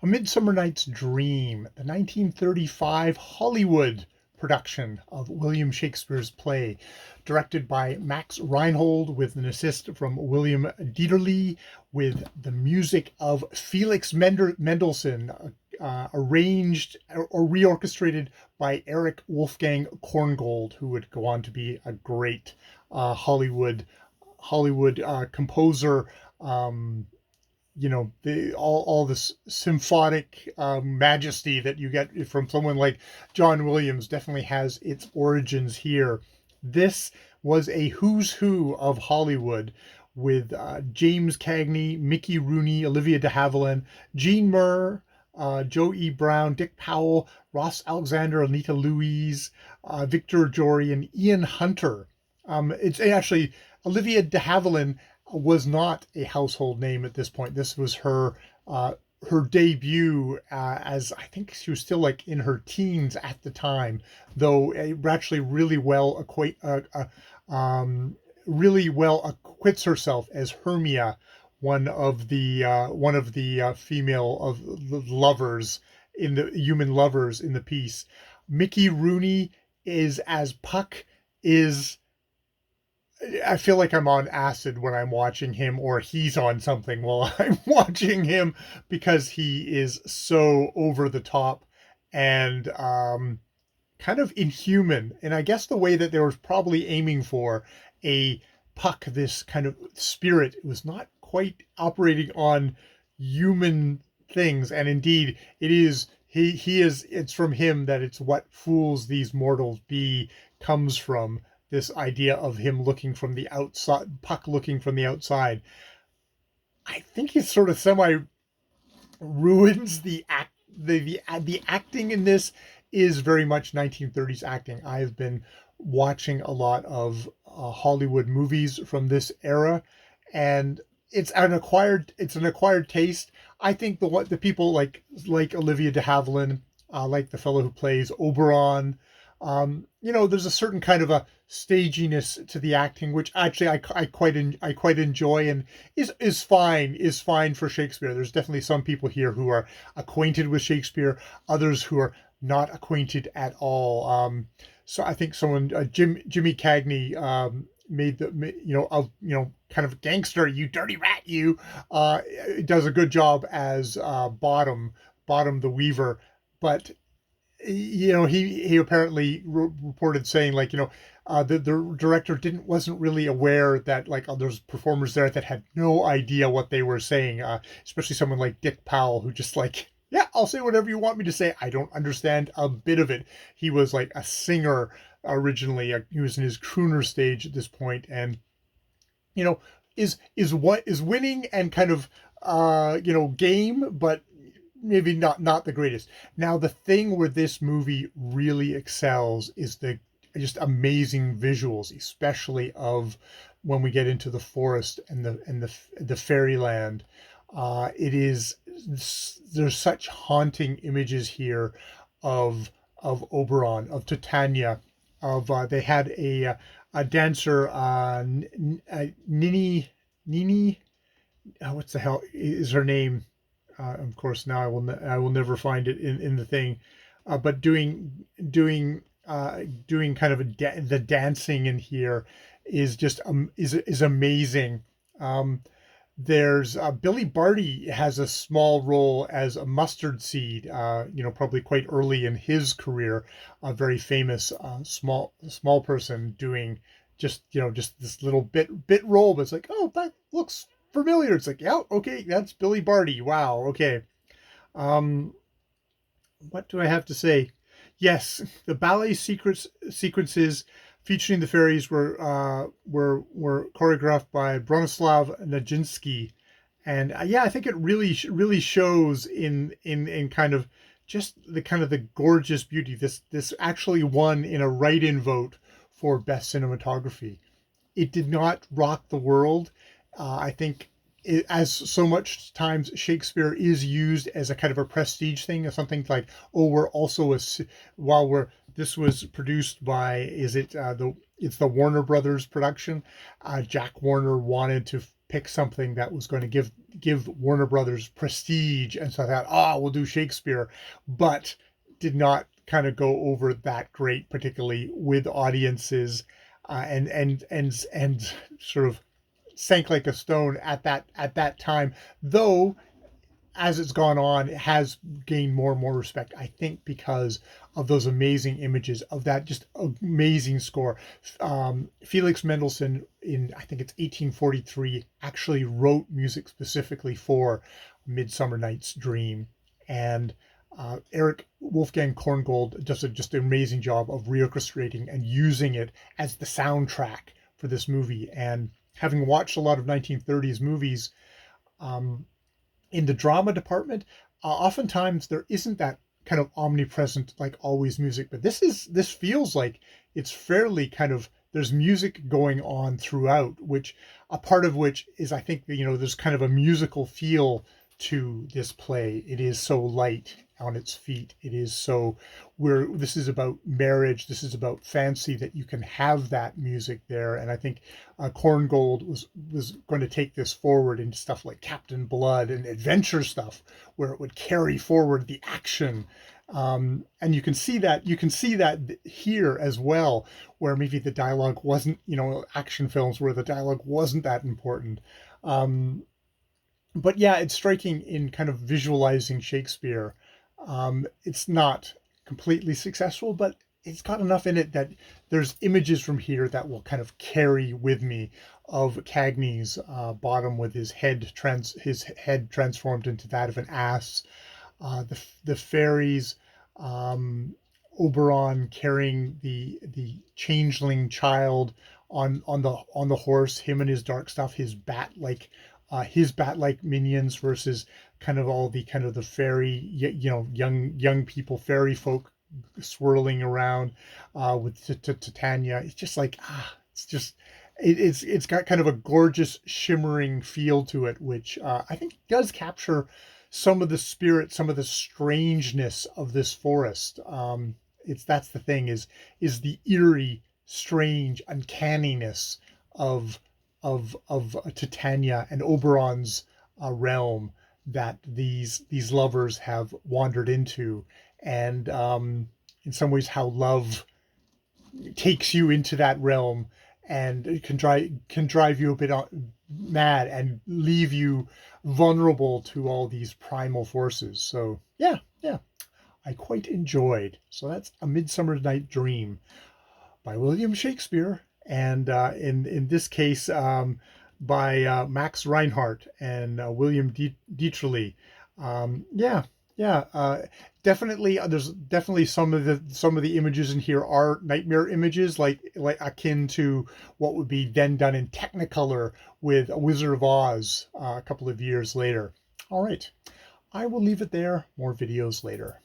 A Midsummer Night's Dream, the 1935 Hollywood production of William Shakespeare's play, directed by Max Reinhold with an assist from William Dieterle, with the music of Felix Mendelssohn, arranged or reorchestrated by Eric Wolfgang Korngold, who would go on to be a great Hollywood composer. The all this symphonic majesty that you get from someone like John Williams definitely has its origins here. This was a who's who of Hollywood, with James Cagney, Mickey Rooney, Olivia de Havilland, Jean Muir, Joe E. Brown, Dick Powell, Ross Alexander, Anita Louise, Victor Jory, and Ian Hunter. It's actually Olivia de Havilland was not a household name at this point. This was her debut, as I think she was still like in her teens at the time, though actually really well acquits herself as Hermia, one of the female of the lovers in the human lovers in the piece. Mickey Rooney is as Puck is. I feel like I'm on acid when I'm watching him, or he's on something while I'm watching him, because he is so over the top and kind of inhuman. And I guess the way that they were probably aiming for a Puck, this kind of spirit, was not quite operating on human things. And indeed, it is. He is. It's from him that it's what fools these mortals be comes from, this idea of him looking from the outside, Puck looking from the outside. I think he sort of semi ruins the acting in this. Is very much 1930s acting. I've been watching a lot of Hollywood movies from this era, and it's an acquired taste. I think the people like Olivia de Havilland, like the fellow who plays Oberon, there's a certain kind of a staginess to the acting, which actually I quite enjoy, and is fine for Shakespeare. There's definitely some people here who are acquainted with Shakespeare, others who are not acquainted at all. So I think someone Jimmy Cagney, made the kind of gangster, you dirty rat, you does a good job as Bottom the Weaver. But he apparently reported saying, like, the director wasn't really aware that, like, there's performers there that had no idea what they were saying, especially someone like Dick Powell, who just like, yeah, I'll say whatever you want me to say, I don't understand a bit of it. He was like a singer originally. He was in his crooner stage at this point, and you know is what is winning and kind of game, but maybe not the greatest. Now, the thing where this movie really excels is the just amazing visuals, especially of when we get into the forest and the fairyland. It is There's such haunting images here of Oberon, of Titania, of they had a dancer, Nini, what's the hell is her name? Of course, now I will never find it in the thing, but doing kind of the dancing in here is just is amazing. There's Billy Barty has a small role as a mustard seed, probably quite early in his career, a very famous small person doing just this little bit role, but it's like, oh, that looks familiar. It's like, yeah, okay, that's Billy Barty. Wow, okay. Um, what do I have to say? Yes, the ballet sequences featuring the fairies were choreographed by Bronislaw Nijinsky, and yeah, I think it really shows in kind of just the gorgeous beauty. This actually won in a write-in vote for best cinematography. It did not rock the world. I think as so much times Shakespeare is used as a kind of a prestige thing, or something like, oh, we're also while we're this was produced by, is it it's the Warner Brothers production. Jack Warner wanted to pick something that was going to give Warner Brothers prestige, and so I thought, oh, we'll do Shakespeare, but did not kind of go over that great, particularly with audiences, and sort of sank like a stone at that time. Though as it's gone on, it has gained more and more respect, I think, because of those amazing images, of that just amazing score. Felix Mendelssohn, in I think it's 1843, actually wrote music specifically for Midsummer Night's Dream. And Eric Wolfgang Korngold does just an amazing job of reorchestrating and using it as the soundtrack for this movie. And having watched a lot of 1930s movies, um, in the drama department, oftentimes there isn't that kind of omnipresent, like always music, but this feels like it's fairly kind of, there's music going on throughout, which a part of which is, I think, there's kind of a musical feel to this play. It is so light on its feet. It is so, where this is about marriage, this is about fancy, that you can have that music there. And I think Korngold was going to take this forward into stuff like Captain Blood and adventure stuff, where it would carry forward the action. And you can see that here as well, where maybe the dialogue wasn't, action films where the dialogue wasn't that important. But yeah, it's striking in kind of visualizing Shakespeare. It's not completely successful, but it's got enough in it that there's images from here that will kind of carry with me, of Cagney's bottom with his head transformed into that of an ass, the fairies, Oberon carrying the changeling child on the horse, him and his dark stuff, his bat-like minions versus kind of all the kind of the fairy, young people, fairy folk swirling around with Titania. It's just like, it's got kind of a gorgeous shimmering feel to it, which I think does capture some of the spirit, some of the strangeness of this forest. That's the thing, is the eerie, strange uncanniness of Titania and Oberon's realm that these lovers have wandered into, and in some ways how love takes you into that realm and it can drive you a bit mad and leave you vulnerable to all these primal forces. So yeah, I quite enjoyed. So that's A Midsummer Night Dream by William Shakespeare, and in this case, by Max Reinhardt and William Dietrich. Yeah, yeah. Definitely, there's definitely some of the images in here are nightmare images, like akin to what would be then done in Technicolor with A Wizard of Oz a couple of years later. All right, I will leave it there. More videos later.